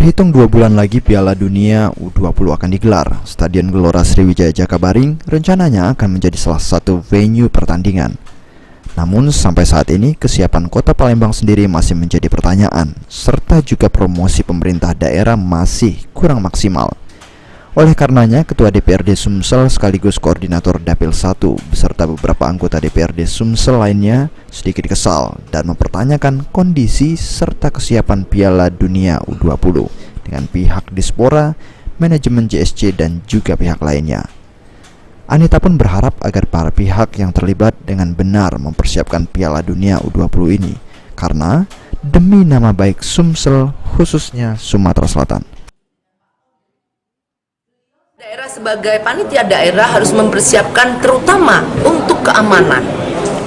Terhitung 2 bulan lagi Piala Dunia U20 akan digelar. Stadion Gelora Sriwijaya Jakabaring rencananya akan menjadi salah satu venue pertandingan. Namun sampai saat ini kesiapan Kota Palembang sendiri masih menjadi pertanyaan, serta juga promosi pemerintah daerah masih kurang maksimal. Oleh karenanya, Ketua DPRD Sumsel sekaligus Koordinator Dapil 1 beserta beberapa anggota DPRD Sumsel lainnya sedikit kesal dan mempertanyakan kondisi serta kesiapan Piala Dunia U20 dengan pihak Dispora, manajemen JSC dan juga pihak lainnya. Anita pun berharap agar para pihak yang terlibat dengan benar mempersiapkan Piala Dunia U20 ini karena demi nama baik Sumsel khususnya Sumatera Selatan. Daerah sebagai panitia daerah harus mempersiapkan terutama untuk keamanan.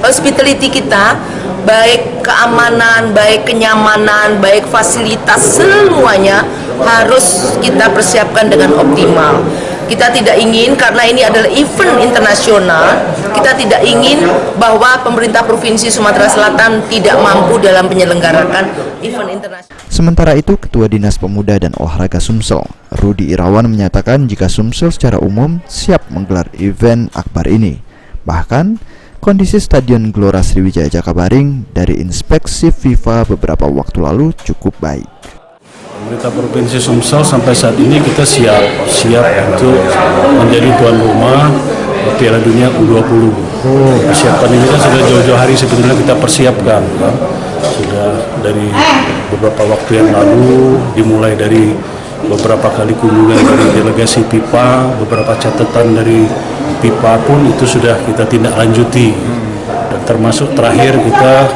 Hospitality kita, baik keamanan, baik kenyamanan, baik fasilitas, semuanya harus kita persiapkan dengan optimal. Kita tidak ingin, karena ini adalah event internasional, kita tidak ingin bahwa pemerintah Provinsi Sumatera Selatan tidak mampu dalam menyelenggarakan event internasional. Sementara itu, Ketua Dinas Pemuda dan Olahraga Sumsel, Rudi Irawan menyatakan jika Sumsel secara umum siap menggelar event akbar ini. Bahkan, kondisi Stadion Gelora Sriwijaya Jakabaring dari inspeksi FIFA beberapa waktu lalu cukup baik. Pemerintah Provinsi Sumsel sampai saat ini kita siap untuk menjadi tuan rumah Piala Dunia U20. Persiapan ini kan sudah jauh-jauh hari sebetulnya kita persiapkan, kan? Sudah dari beberapa waktu yang lalu, dimulai dari beberapa kali kunjungan dari delegasi FIFA, beberapa catatan dari FIFA pun itu sudah kita tindak lanjuti. Dan termasuk terakhir kita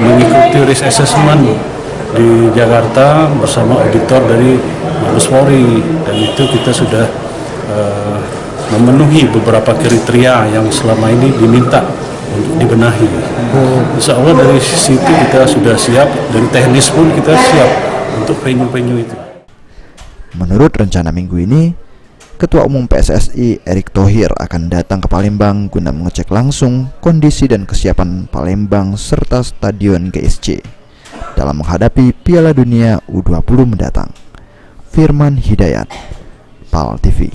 mengikuti risk assessment di Jakarta bersama auditor dari Mabes Polri, dan itu kita sudah memenuhi beberapa kriteria yang selama ini diminta untuk dibenahi. Insya Allah dari situ kita sudah siap, dari teknis pun kita siap untuk venue-venue itu. Menurut rencana minggu ini, Ketua Umum PSSI Erick Thohir akan datang ke Palembang guna mengecek langsung kondisi dan kesiapan Palembang serta Stadion GSC dalam menghadapi Piala Dunia U20 mendatang. Firman Hidayat, PAL TV.